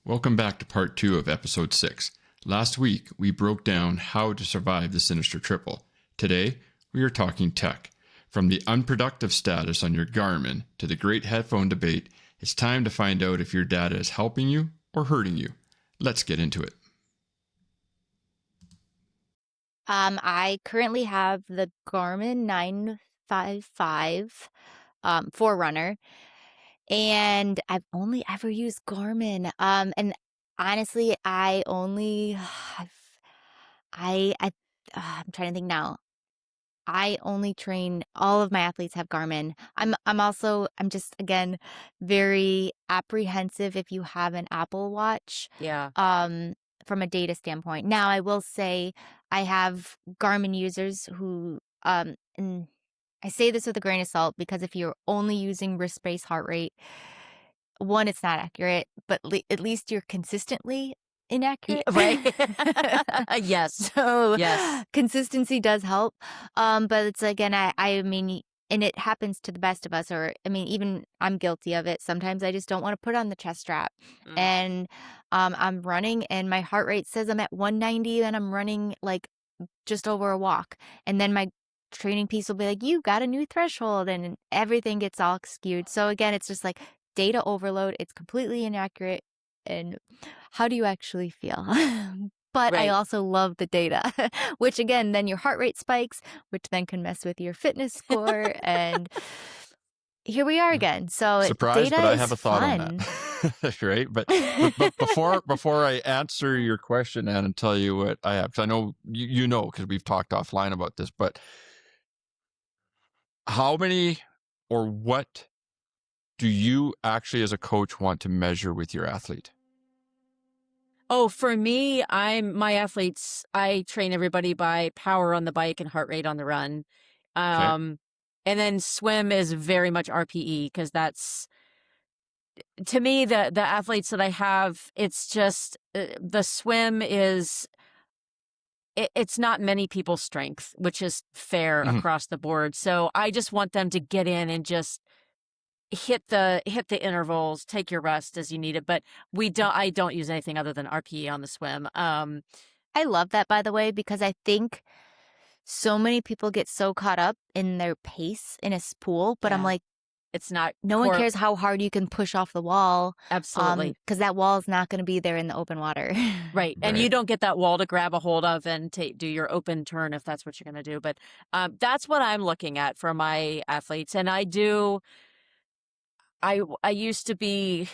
Welcome back to part 2 of episode 6. Last week, we broke down how to survive the sinister triple. Today, we are talking tech. From the unproductive status on your Garmin to the Great Headphone Debate, it's time to find out if your data is helping you or hurting you. Let's get into it. I currently have the Garmin 955 Forerunner, and I've only ever used Garmin. And honestly, I only, I'm trying to think now. I only train, all of my athletes have Garmin. I'm just, again, very apprehensive if you have an Apple Watch. Yeah. From a data standpoint. Now, I will say I have Garmin users who, and I say this with a grain of salt because if you're only using wrist-based heart rate, one, it's not accurate, but at least you're consistently inaccurate. Right. Yes. So Yes. consistency does help. But it's again, I mean, and it happens to the best of us, or I mean, even I'm guilty of it. Sometimes I just don't want to put on the chest strap. And I'm running and my heart rate says I'm at 190 and I'm running like just over a walk. And then my training piece will be like, you got a new threshold, and everything gets all skewed. So again, it's just like data overload. It's completely inaccurate. And how do you actually feel? But I Right. also love the data, which again, then your heart rate spikes, which then can mess with your fitness score. And here we are again. So Surprise, data but I is have a thought fun. on that. Right? But before I answer your question, Ann, and tell you what I have, because I know you know, because we've talked offline about this, but how many or what do you actually as a coach want to measure with your athlete? Oh, for me, my athletes, I train everybody by power on the bike and heart rate on the run. Okay. And then swim is very much RPE because that's, to me, the athletes that I have, it's just the swim is, it's not many people's strength, which is fair across the board. So I just want them to get in and just hit the intervals, take your rest as you need it. But I don't use anything other than RPE on the swim. I love that, by the way, because I think so many people get so caught up in their pace in a pool, but I'm Yeah. like, It's not no one cares how hard you can push off the wall. Absolutely. Because that wall is not going to be there in the open water. Right. And Right. you don't get that wall to grab a hold of and do your open turn if that's what you're going to do. But that's what I'm looking at for my athletes. And I used to be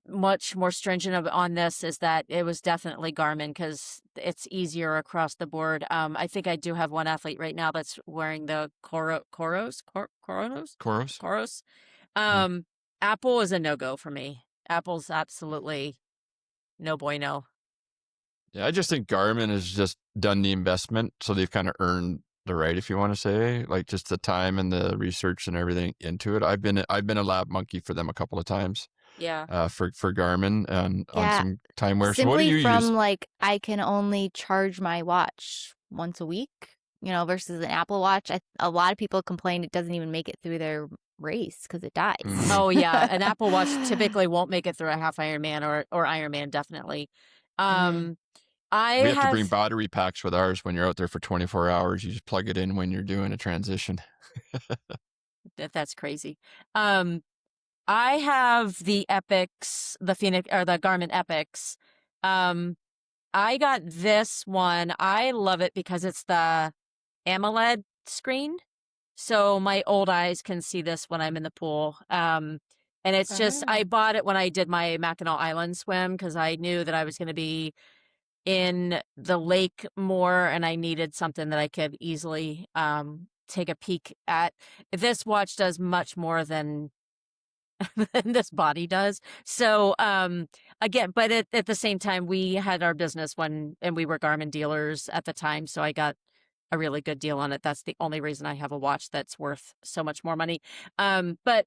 much more stringent on this, is that it was definitely Garmin because it's easier across the board. I think I do have one athlete right now that's wearing the Coros. Chorus? Apple is a no-go for me. Apple's absolutely no bueno. Yeah, I just think Garmin has just done the investment, so they've kind of earned the right, if you want to say, like just the time and the research and everything into it. I've been a lab monkey for them a couple of times. Yeah. For Garmin and on Yeah, some time wear. So what do simply you from use? like I can only charge my watch once a week, versus an Apple Watch. A lot of people complain it doesn't even make it through their race because it dies. Oh yeah, an Apple Watch typically won't make it through a half Ironman or Ironman definitely. I We have to bring have battery packs with ours when you're out there for 24 hours. You just plug it in when you're doing a transition. that's crazy. I have the Epics, the Phoenix or the Garmin Epics. I got this one. I love it because it's the AMOLED screen. So my old eyes can see this when I'm in the pool. And it's just, I bought it when I did my Mackinac Island swim because I knew that I was going to be in the lake more and I needed something that I could easily take a peek at. This watch does much more than than this body does. So again, but at the same time, we had our business and we were Garmin dealers at the time. So I got a really good deal on it. That's the only reason I have a watch that's worth so much more money. But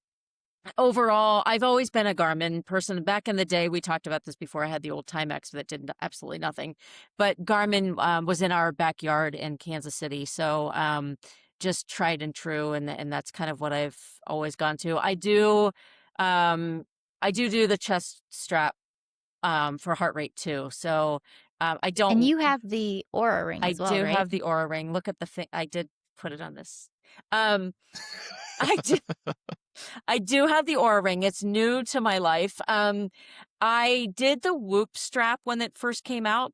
overall, I've always been a Garmin person. Back in the day, we talked about this before. I had the old Timex that did absolutely nothing. But Garmin was in our backyard in Kansas City. So just tried and true. And that's kind of what I've always gone to. I do do the chest strap for heart rate too. So I don't. And you have the Aura ring I as well, do right? have the Aura ring. Look at the thing. I did put it on this. Um, I do. I do have the Aura ring. It's new to my life. I did the Whoop strap when it first came out.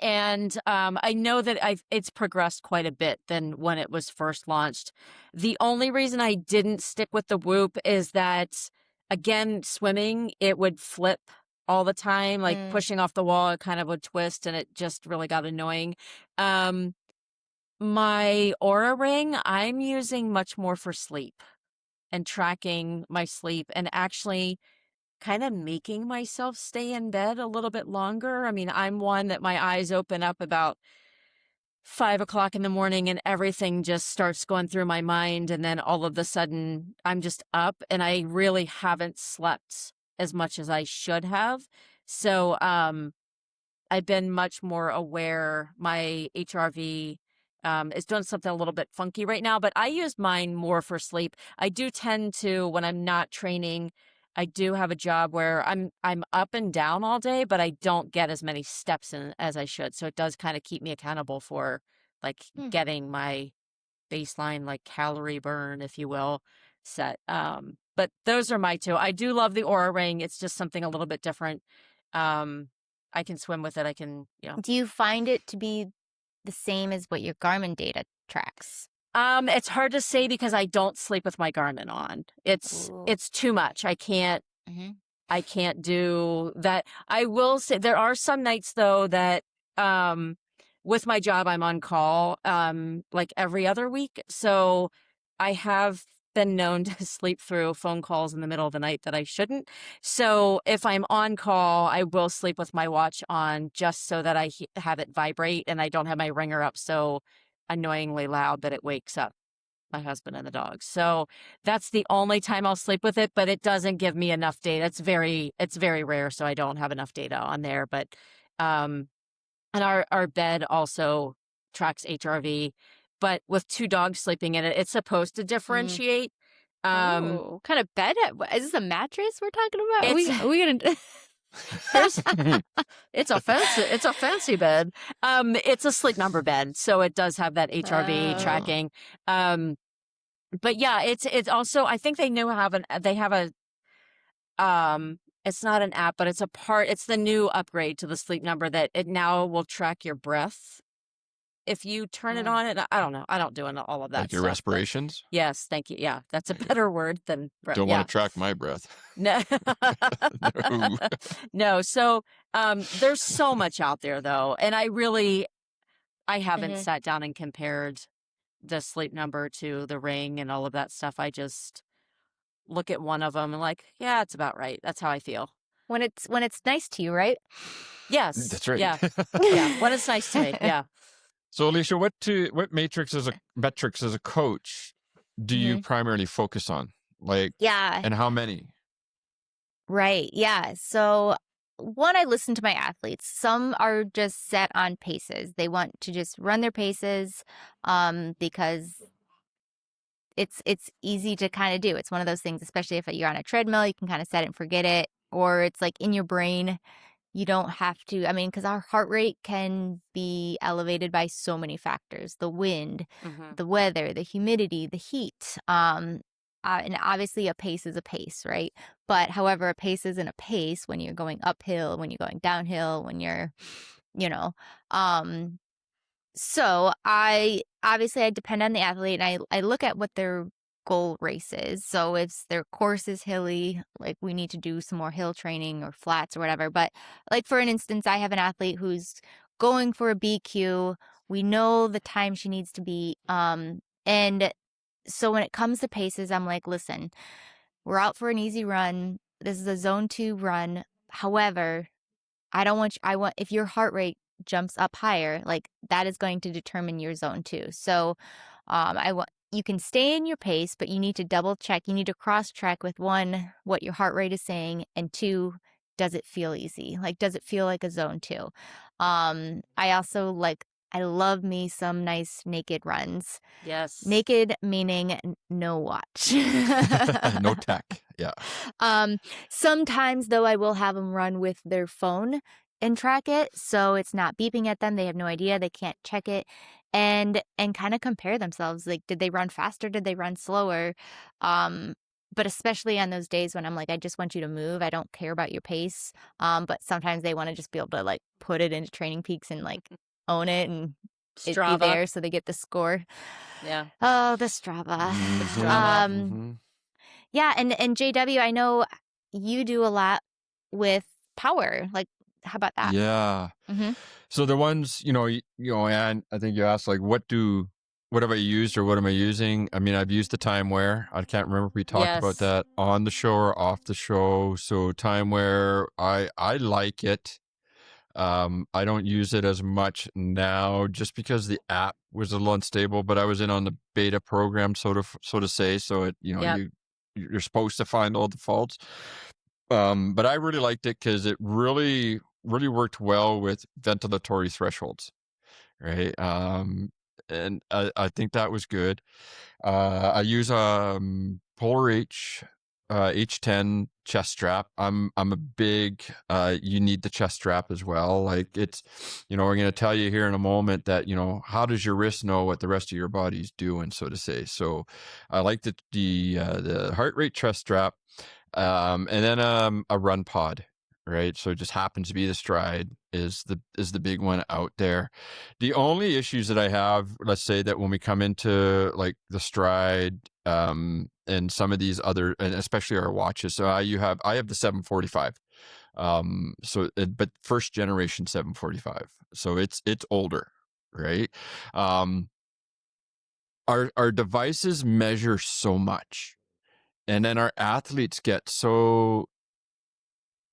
And I know that it's progressed quite a bit than when it was first launched. The only reason I didn't stick with the Whoop is that, again, swimming, it would flip all the time, like pushing off the wall, it kind of would twist, and it just really got annoying. My Aura ring, I'm using much more for sleep and tracking my sleep and actually kind of making myself stay in bed a little bit longer. I mean, I'm one that my eyes open up about 5 o'clock in the morning and everything just starts going through my mind. And then all of a sudden I'm just up and I really haven't slept as much as I should have. So, I've been much more aware. My HRV is doing something a little bit funky right now, but I use mine more for sleep. I do tend to, when I'm not training, I do have a job where I'm up and down all day, but I don't get as many steps in as I should. So it does kind of keep me accountable for like getting my baseline like calorie burn, if you will, set. But those are my two. I do love the Aura ring. It's just something a little bit different. I can swim with it. I can, Do you find it to be the same as what your Garmin data tracks? It's hard to say because I don't sleep with my Garmin on. It's too much. I can't do that. I will say there are some nights though that with my job I'm on call like every other week. So I have been known to sleep through phone calls in the middle of the night that I shouldn't. So if I'm on call, I will sleep with my watch on just so that I have it vibrate and I don't have my ringer up so annoyingly loud that it wakes up my husband and the dogs. So that's the only time I'll sleep with it, but it doesn't give me enough data. It's very rare, so I don't have enough data on there. But and our bed also tracks HRV, but with two dogs sleeping in it, it's supposed to differentiate. What kind of bed? Is this a mattress we're talking about? Are we gonna? It's a fancy bed. It's a Sleep Number bed, so it does have that HRV tracking. But yeah, it's also, I think they have a it's not an app, but it's the new upgrade to the Sleep Number that it now will track your breath. If you turn it on, I don't know. I don't do all of that. Like your stuff, respirations? Yes, thank you. Yeah, that's a better word than breath. Don't want to track my breath. No. No. No. So there's so much out there though. And I haven't sat down and compared the Sleep Number to the Ring and all of that stuff. I just look at one of them and like, yeah, it's about right. That's how I feel. When it's nice to you, right? Yes. That's right. Yeah. Yeah. When it's nice to me. Yeah. So Alicia, what metrics as a coach do you primarily focus on? And how many? Right. Yeah. So one, I listen to my athletes. Some are just set on paces. They want to just run their paces because it's easy to kind of do. It's one of those things, especially if you're on a treadmill, you can kind of set it and forget it, or it's like in your brain. You don't have to, because our heart rate can be elevated by so many factors: the wind, the weather, the humidity, the heat. And obviously a pace is a pace, right? But however, a pace isn't a pace when you're going uphill, when you're going downhill, when you're, so I depend on the athlete, and I look at what their goal race is. So if their course is hilly, like we need to do some more hill training or flats or whatever. But like for an instance, I have an athlete who's going for a BQ. We know the time she needs to be. And so when it comes to paces, I'm like, listen, we're out for an easy run. This is a zone 2 run. However, if your heart rate jumps up higher, like that is going to determine your zone 2. So you can stay in your pace, but you need to double check. You need to cross check with one, what your heart rate is saying, and two, does it feel easy? Like, does it feel like a zone 2? I also I love me some nice naked runs. Yes. Naked meaning no watch. No tech. Yeah. Sometimes though I will have them run with their phone and track it, so it's not beeping at them. They have no idea. They can't check it, and kind of compare themselves. Like, did they run faster? Did they run slower? But especially on those days when I'm like, I just want you to move. I don't care about your pace. But sometimes they want to just be able to like put it into Training Peaks and like own it and it be Strava. there so they get the score. Yeah. Oh, the Strava. The Strava. Mhm. Yeah, and JW, I know you do a lot with power. Like, how about that? Yeah. Mm-hmm. So the ones, and I think you asked like, what have I used or what am I using? I mean, I've used the time wear. I can't remember if we talked about Yes. that on the show or off the show. So time wear, I like it. I don't use it as much now just because the app was a little unstable, but I was in on the beta program, so to say. So it, Yep. you're supposed to find all the faults. But I really liked it because it really, really worked well with ventilatory thresholds, right? And I think that was good. I use Polar H10 chest strap. I'm a big you need the chest strap as well. Like it's, we're going to tell you here in a moment that, how does your wrist know what the rest of your body's doing, so to say. So I like the heart rate chest strap. And then a run pod, right? So it just happens to be the Stride is the big one out there. The only issues that I have, let's say that when we come into like the Stride, and some of these other, and especially our watches. So I have the 745. But first generation 745. So it's older, right? Our devices measure so much. And then our athletes get so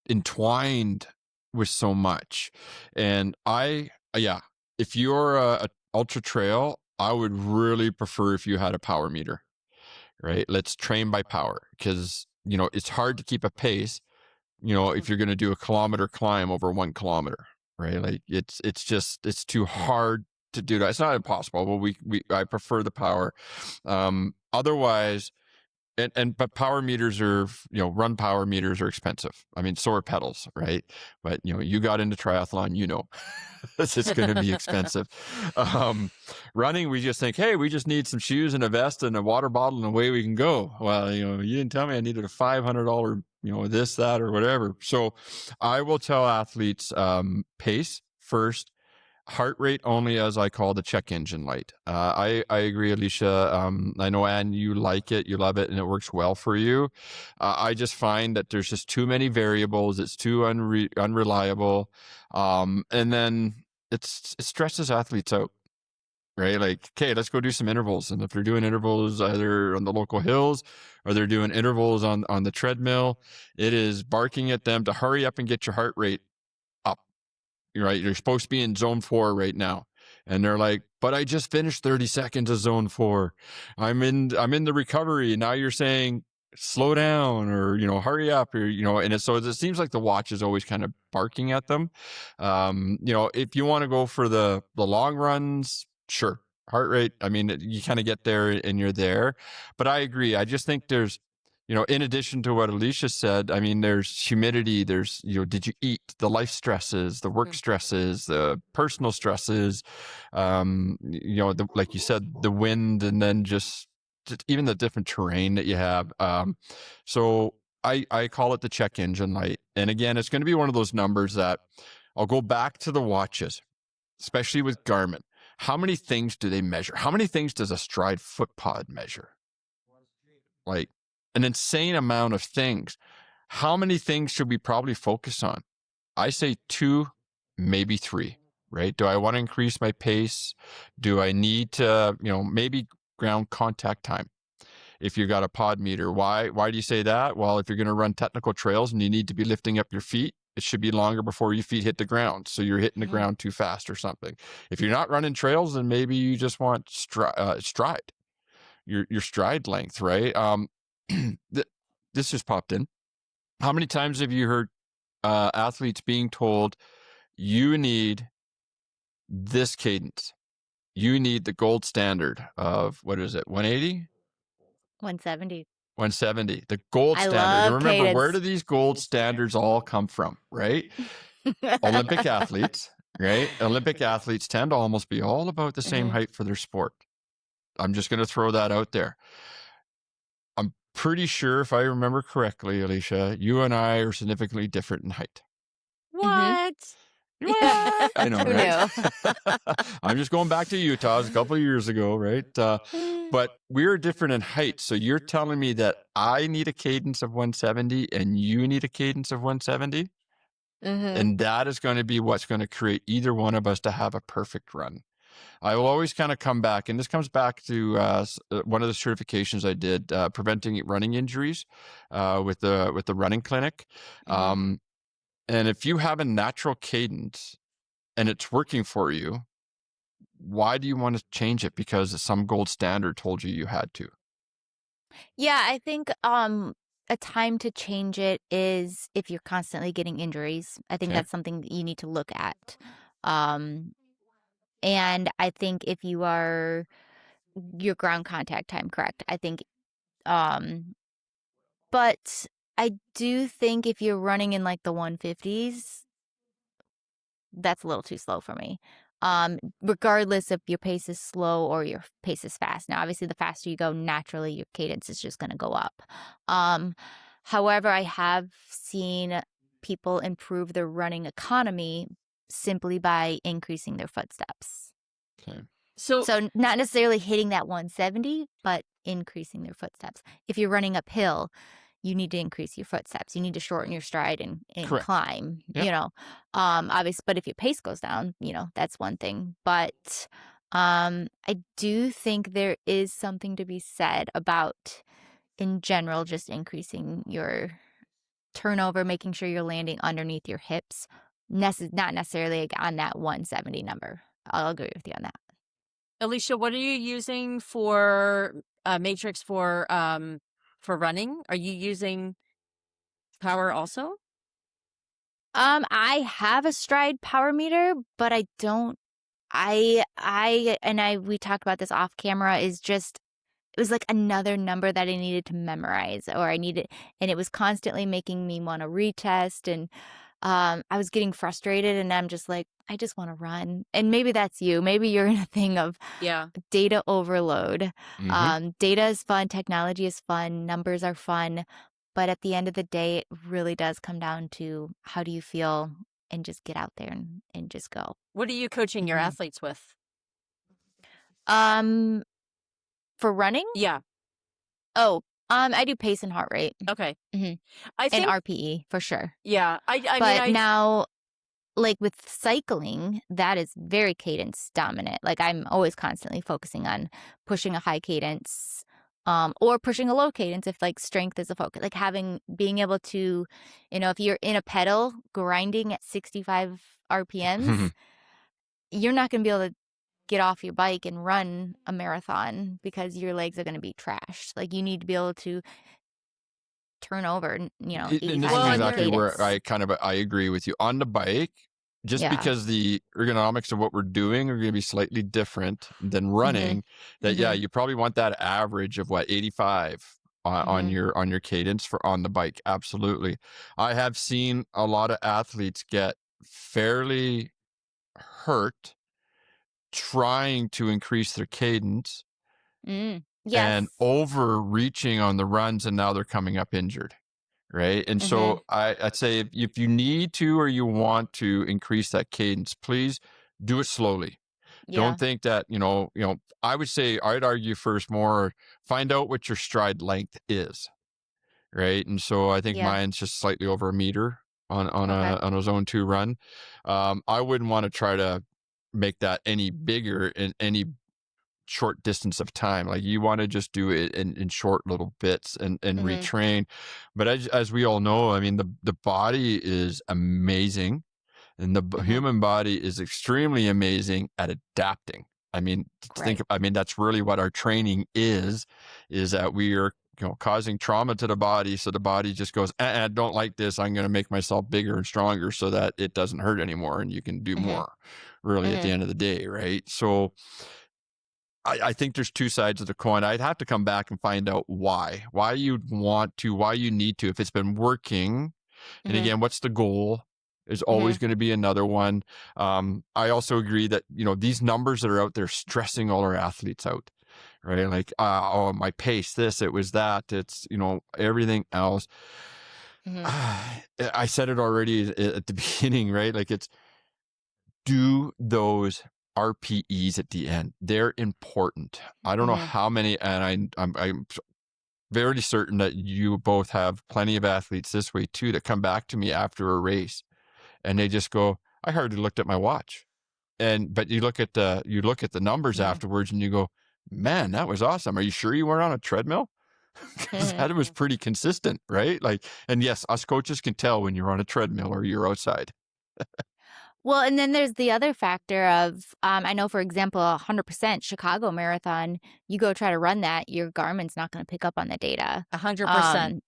entwined with so much. And if you're a ultra trail, I would really prefer if you had a power meter, right? Let's train by power because, it's hard to keep a pace, if you're going to do a kilometer climb over 1 kilometer, right? Like it's too hard to do that. It's not impossible, but I prefer the power. Otherwise, but power meters are, run power meters are expensive. I mean, so are pedals, right? But you got into triathlon, it's going to be expensive. Running, we just think, hey, we just need some shoes and a vest and a water bottle and away we can go. Well, you didn't tell me I needed a $500, this, that, or whatever. So I will tell athletes, pace first. Heart rate only, as I call the check engine light. I agree, Alicia. I know, Anne, you like it, you love it, and it works well for you. I just find that there's just too many variables. It's too unreliable. And then it stresses athletes out, right? Like, okay, let's go do some intervals. And if they're doing intervals either on the local hills or they're doing intervals on the treadmill, it is barking at them to hurry up and get your heart rate up. Right, you're supposed to be in zone 4 right now, and they're like, but I just finished 30 seconds of zone 4. I'm in the recovery. Now you're saying slow down or hurry up, or and so it seems like the watch is always kind of barking at them. If you want to go for the long runs, sure, heart rate, I mean, you kind of get there and you're there. But I agree, I just think there's, in addition to what Alicia said, I mean, there's humidity, there's, did you eat, the life stresses, the work stresses, the personal stresses, like you said, the wind, and then just even the different terrain that you have. So I call it the check engine light. And again, it's going to be one of those numbers that I'll go back to the watches, especially with Garmin. How many things do they measure? How many things does a Stride foot pod measure? Like, an insane amount of things. How many things should we probably focus on? I say 2, maybe 3, right? Do I want to increase my pace? Do I need to, maybe ground contact time? If you got a pod meter, why do you say that? Well, if you're going to run technical trails and you need to be lifting up your feet, it should be longer before your feet hit the ground. So you're hitting the ground too fast or something. If you're not running trails, then maybe you just want stride, your stride length, right? This just popped in. How many times have you heard athletes being told you need this cadence. You need the gold standard of, what is it, 180? 170. 170, the gold I standard. love And remember, where cadence. do these gold standards all come from, right? Olympic athletes, right? Olympic athletes tend to almost be all about the same height for their sport. I'm just going to throw that out there. I'm pretty sure, if I remember correctly, Alicia, you and I are significantly different in height. What? What? I know, Who right? I'm just going back to Utah. It was a couple of years ago, right? But we're different in height. So you're telling me that I need a cadence of 170 and you need a cadence of 170? And that is going to be what's going to create either one of us to have a perfect run. I will always kind of come back, and this comes back to one of the certifications I did, preventing running injuries with the running clinic. And if you have a natural cadence and it's working for you, why do you want to change it because some gold standard told you had to? Yeah, I think a time to change it is if you're constantly getting injuries. I think that's something that you need to look at. And I think if you are your ground contact time correct, I think but I do think if you're running in like the 150s, that's a little too slow for me. Regardless if your pace is slow or your pace is fast. Now, obviously, the faster you go, naturally, your cadence is just going to go up. However, I have seen people improve their running economy simply by increasing their footsteps. Okay. So not necessarily hitting that 170, but increasing their footsteps. If you're running uphill, you need to increase your footsteps. You need to shorten your stride and climb, obviously. But if your pace goes down, that's one thing. But I do think there is something to be said about, in general, just increasing your turnover, making sure you're landing underneath your hips, not necessarily on that 170 number. I'll agree with you on that. Alicia, what are you using for Matrix for running? Are you using power also? I have a stride power meter, but I don't. We talked about this off camera. It was like another number that I needed to memorize, and it was constantly making me want to retest, and I was getting frustrated, and I'm just like, I just want to run. And maybe that's you. Maybe you're in a thing of data overload. Data is fun. Technology is fun. Numbers are fun. But at the end of the day, it really does come down to how do you feel, and just get out there and just go. What are you coaching your athletes with? For running? Yeah. Oh, I do pace and heart rate. Okay. I think, and RPE for sure. Yeah. But now, like with cycling, that is very cadence dominant. Like I'm always constantly focusing on pushing a high cadence, or pushing a low cadence if like strength is a focus. Like being able to, if you're in a pedal grinding at 65 RPMs, you're not going to be able to get off your bike and run a marathon because your legs are going to be trashed. Like you need to be able to turn over, and this is exactly where I agree with you on the bike. Just because the ergonomics of what we're doing are going to be slightly different than running, you probably want that average of 85 on your cadence for on the bike. Absolutely. I have seen a lot of athletes get fairly hurt trying to increase their cadence and overreaching on the runs, and now they're coming up injured. Right. And so I'd say if you need to or you want to increase that cadence, please do it slowly. Don't think that, I'd argue first more find out what your stride length is. Right. And so I think mine's just slightly over a meter on a zone 2 run. I wouldn't want to try to make that any bigger in any short distance of time. Like you want to just do it in short little bits and retrain. But as we all know, I mean, the body is amazing, and the human body is extremely amazing at adapting. I mean, that's really what our training is that we are causing trauma to the body. So the body just goes, I don't like this. I'm going to make myself bigger and stronger so that it doesn't hurt anymore and you can do more really at the end of the day. Right. So I think there's two sides of the coin. I'd have to come back and find out why you'd want to, why you need to, if it's been working. And again, what's the goal is always going to be another one. I also agree that, these numbers that are out there stressing all our athletes out, right? Like, oh, my pace, this, it was that, it's, everything else. I said it already at the beginning, right? Like it's do those RPEs at the end. They're important. I don't know how many, and I'm very certain that you both have plenty of athletes this way too that come back to me after a race and they just go, I hardly looked at my watch. But you look at the numbers afterwards and you go, man, that was awesome. Are you sure you weren't on a treadmill? Because that was pretty consistent, right? Like, and yes, us coaches can tell when you're on a treadmill or you're outside. Well, and then there's the other factor of, I know, for example, 100% Chicago Marathon, you go try to run that, your Garmin's not going to pick up on the data. 100%.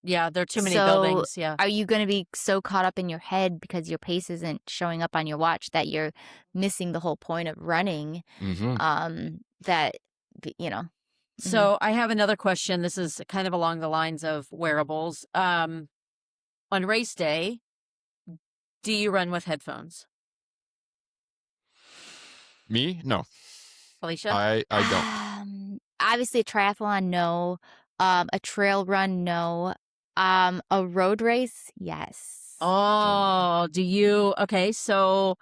Yeah, there are too many So buildings. Yeah. are you going to be so caught up in your head because your pace isn't showing up on your watch that you're missing the whole point of running? That, So I have another question. This is kind of along the lines of wearables. On race day, do you run with headphones? Me? No. Alicia? I don't. Obviously, a triathlon, no. A trail run, no. A road race, yes. Oh, do you? Okay, so.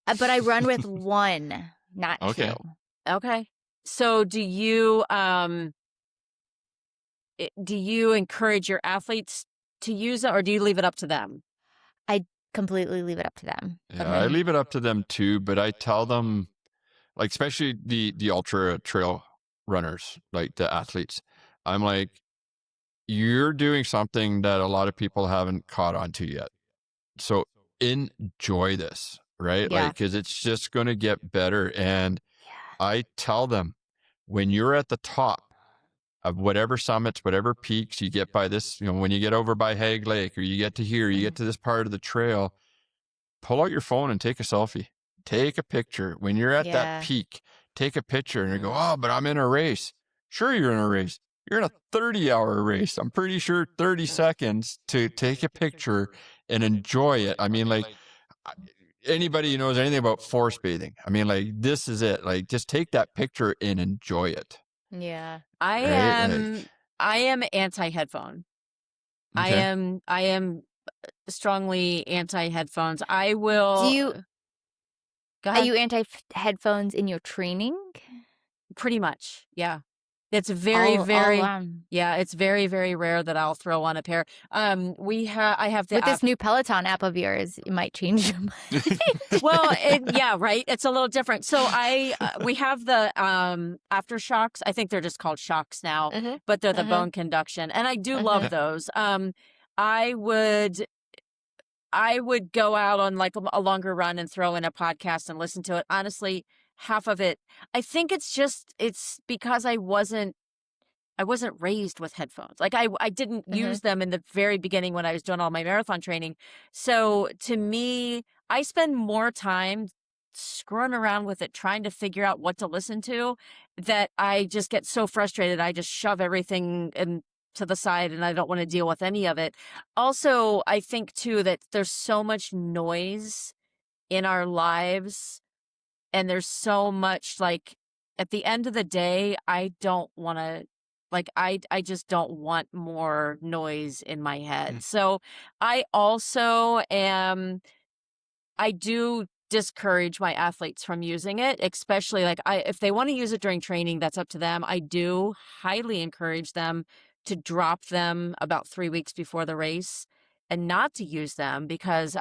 But I run with one, not two. Okay. So do you encourage your athletes to use it, or do you leave it up to them? I completely leave it up to them. Yeah, I leave it up to them too, but I tell them, like, especially the ultra trail runners, like the athletes, I'm like, you're doing something that a lot of people haven't caught on to yet. So enjoy this, right? Yeah. Like, because it's just going to get better. And I tell them, when you're at the top of whatever summits, whatever peaks you get by this, when you get over by Hague Lake or you get to here, you get to this part of the trail, pull out your phone and take a selfie. Take a picture. When you're at that peak, take a picture and you go, oh, but I'm in a race. Sure, you're in a race. You're in a 30-hour race. I'm pretty sure 30 seconds to take a picture and enjoy it. I mean, like, anybody who knows anything about force bathing, I mean, like, this is it. Like, just take that picture and enjoy it. Yeah. I am anti-headphone. Okay. I am strongly anti-headphones. I will. Go ahead. Are you anti-headphones in your training? Pretty much, yeah. It's very, it's very, very rare that I'll throw on a pair. I have the with this new Peloton app of yours, you might change your mind. Well, yeah, right. It's a little different. So we have the aftershocks. I think they're just called shocks now, but they're the bone conduction, and I do love those. I would go out on like a longer run and throw in a podcast and listen to it. Honestly, half of it, I think it's because I wasn't raised with headphones. Like I didn't use them in the very beginning when I was doing all my marathon training. So to me, I spend more time screwing around with it, trying to figure out what to listen to, that I just get so frustrated. I just shove everything to the side and I don't want to deal with any of it. Also, I think too that there's so much noise in our lives, and there's so much, like, at the end of the day, I don't want to, like, I just don't want more noise in my head. So I also I do discourage my athletes from using it, especially if they want to use it during training, that's up to them. I do highly encourage them to drop them about 3 weeks before the race and not to use them, because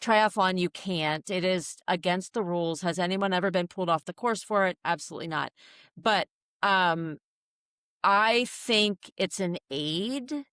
triathlon, you can't. It is against the rules. Has anyone ever been pulled off the course for it? Absolutely not. But I think it's an aid,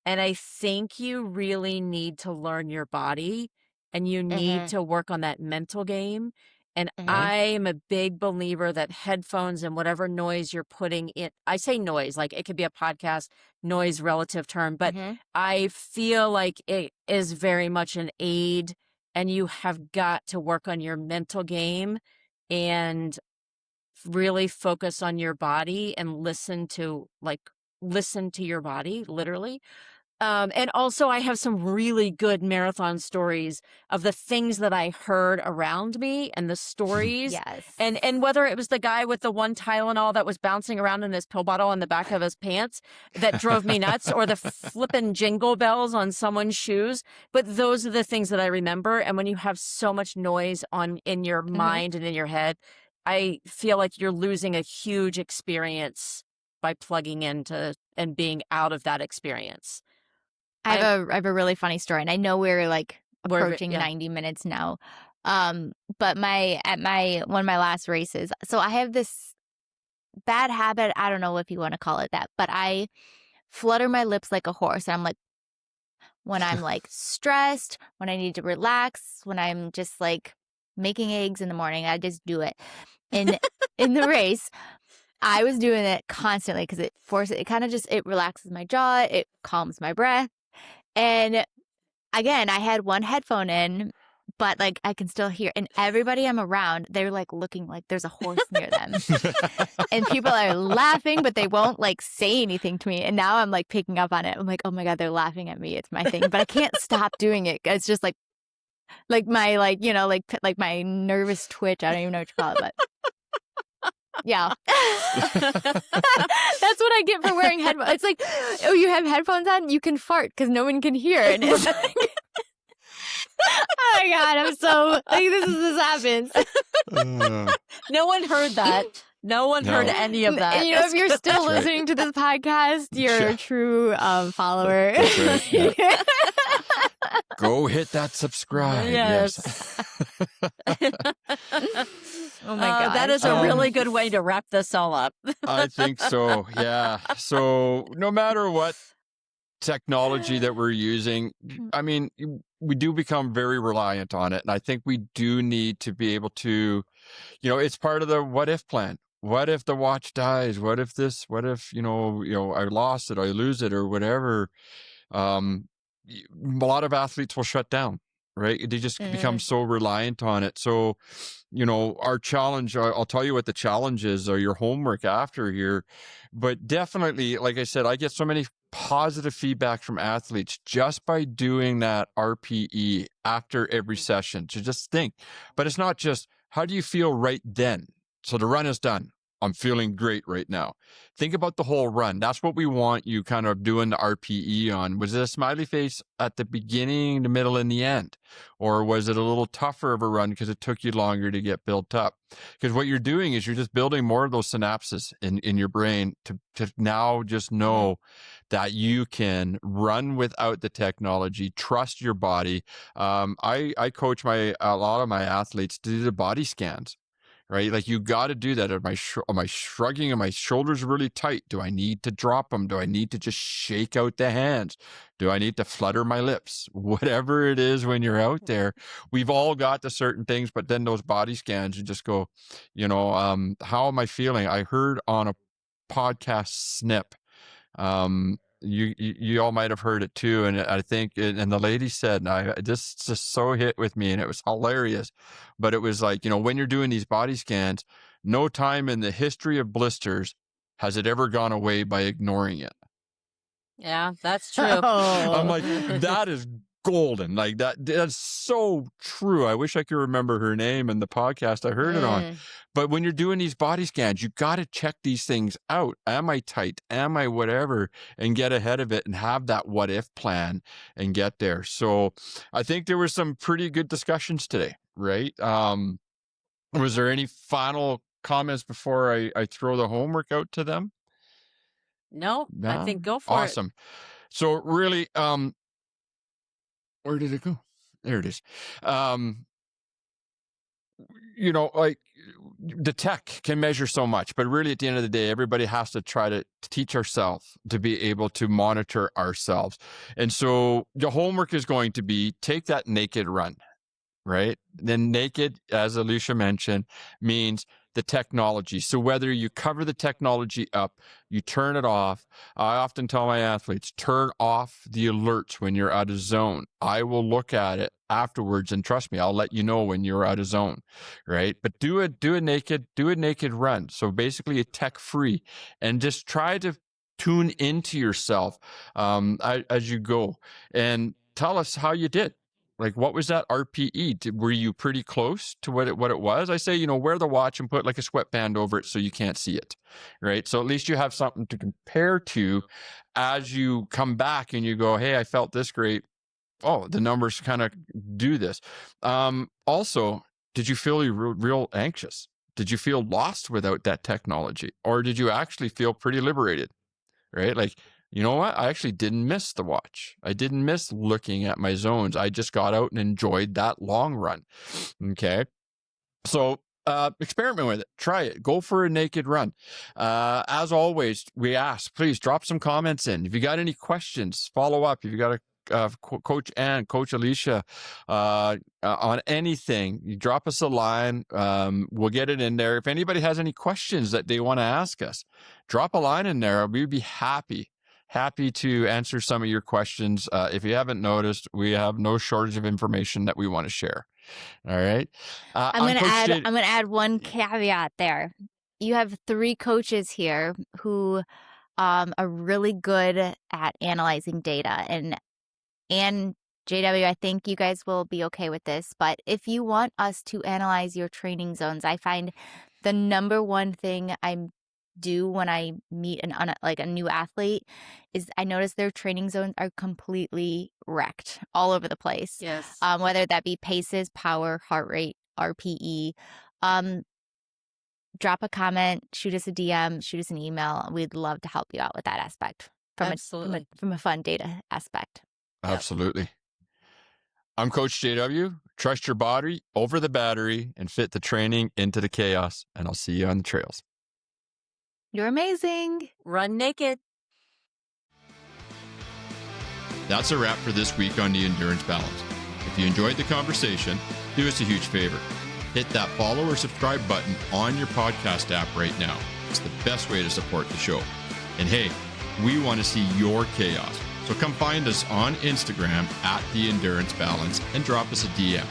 and I think you really need to learn your body, and you need to work on that mental game. And Mhm. I am a big believer that headphones and whatever noise you're putting in, I say noise, like it could be a podcast, noise relative term, but Mhm. I feel like it is very much an aid, and you have got to work on your mental game and really focus on your body and listen to your body, literally. And also I have some really good marathon stories of the things that I heard around me and the stories. Yes. And whether it was the guy with the one Tylenol that was bouncing around in his pill bottle on the back of his pants that drove me nuts, or the flippin' jingle bells on someone's shoes. But those are the things that I remember. And when you have so much noise in your Mhm. mind and in your head, I feel like you're losing a huge experience by plugging into and being out of that experience. I have a really funny story, and I know we're like approaching Yeah. 90 minutes now. But at one of my last races, so I have this bad habit. I don't know if you want to call it that, but I flutter my lips like a horse. And I'm like, when I'm like stressed, when I need to relax, when I'm just like making eggs in the morning, I just do it. And in the race, I was doing it constantly because it kind of just, it relaxes my jaw, it calms my breath. And again, I had one headphone in, but like I can still hear, and everybody I'm around, they're like looking like there's a horse near them. And people are laughing, but they won't like say anything to me. And now I'm like picking up on it. I'm like, oh my God, they're laughing at me. It's my thing. But I can't stop doing it. It's just like my, like my nervous twitch. I don't even know what you call it, but yeah. That's what I get for wearing headphones. It's like, oh, you have headphones on? You can fart because no one can hear. And it's like, oh my God, I'm so, like, this happens. No one heard that. No one heard any of that. And, you know, if you're still listening to this podcast, you're a true follower. That's right, yeah. Go hit that subscribe. Yes. Oh my God. That is a really good way to wrap this all up. I think so. Yeah. So no matter what technology that we're using, I mean, we do become very reliant on it. And I think we do need to be able to, it's part of the what if plan. What if the watch dies? What if I lost it, I lose it, or whatever? A lot of athletes will shut down, right? They just become so reliant on it. So, our challenge, I'll tell you what the challenge is, or your homework after here. But definitely, like I said, I get so many positive feedback from athletes just by doing that RPE after every session, to just think. But it's not just, how do you feel right then? So the run is done. I'm feeling great right now. Think about the whole run. That's what we want you kind of doing the RPE on. Was it a smiley face at the beginning, the middle, and the end? Or was it a little tougher of a run because it took you longer to get built up? Because what you're doing is you're just building more of those synapses in your brain to now just know that you can run without the technology, trust your body. I coach a lot of my athletes to do the body scans. Right? Like, you got to do that. Am I shrugging? Am my shoulders really tight? Do I need to drop them? Do I need to just shake out the hands? Do I need to flutter my lips? Whatever it is when you're out there, we've all got the certain things, but then those body scans, you just go, how am I feeling? I heard on a podcast snip, you all might have heard it too, and I think and the lady said, and this just so hit with me, and it was hilarious, but it was like, when you're doing these body scans, no time in the history of blisters has it ever gone away by ignoring it. Yeah, that's true. I'm like, that is golden. Like, that's so true. I wish I could remember her name and the podcast I heard it on. But when you're doing these body scans, you got to check these things out. Am I tight? Am I whatever? And get ahead of it and have that what if plan and get there. So I think there were some pretty good discussions today, right? Was there any final comments before I throw the homework out to them? No, I think go for it. Awesome. So really, where did it go? There it is. Like, the tech can measure so much, but really at the end of the day, everybody has to try to teach ourselves to be able to monitor ourselves. And so the homework is going to be, take that naked run. right? Then naked, as Alicia mentioned, means the technology. So whether you cover the technology up, you turn it off. I often tell my athletes, turn off the alerts when you're out of zone. I will look at it afterwards, and trust me, I'll let you know when you're out of zone, right? But do a naked run. So basically a tech free, and just try to tune into yourself as you go, and tell us how you did. Like, what was that RPE? Were you pretty close to what it was? I say, wear the watch and put like a sweatband over it so you can't see it, right? So at least you have something to compare to as you come back and you go, hey, I felt this great. Oh, the numbers kind of do this. Also, did you feel real anxious? Did you feel lost without that technology? Or did you actually feel pretty liberated, right? Like, you know what? I actually didn't miss the watch. I didn't miss looking at my zones. I just got out and enjoyed that long run. Okay. So experiment with it. Try it. Go for a naked run. As always, we ask, please drop some comments in. If you got any questions, follow up. If you got Coach Ann, Coach Alicia, on anything, you drop us a line. We'll get it in there. If anybody has any questions that they want to ask us, drop a line in there. We'd be happy to answer some of your questions. If you haven't noticed, we have no shortage of information that we want to share. All right. I'm gonna add one caveat there. You have 3 coaches here who are really good at analyzing data, and JW, I think you guys will be okay with this, but if you want us to analyze your training zones, I find the number one thing I do when I meet a new athlete is I notice their training zones are completely wrecked all over the place. Yes. Whether that be paces, power, heart rate, RPE. Drop a comment, shoot us a DM, shoot us an email. We'd love to help you out with that aspect from a fun data aspect. Absolutely. I'm Coach JW. Trust your body over the battery and fit the training into the chaos. And I'll see you on the trails. You're amazing. Run naked. That's a wrap for this week on the Endurance Balance. If you enjoyed the conversation, do us a huge favor. Hit that follow or subscribe button on your podcast app right now. It's the best way to support the show. And hey, we want to see your chaos. So come find us on Instagram at The Endurance Balance and drop us a DM.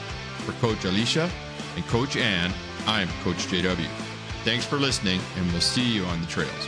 For Coach Alicia and Coach Ann, I'm Coach JW. Thanks for listening, and we'll see you on the trails.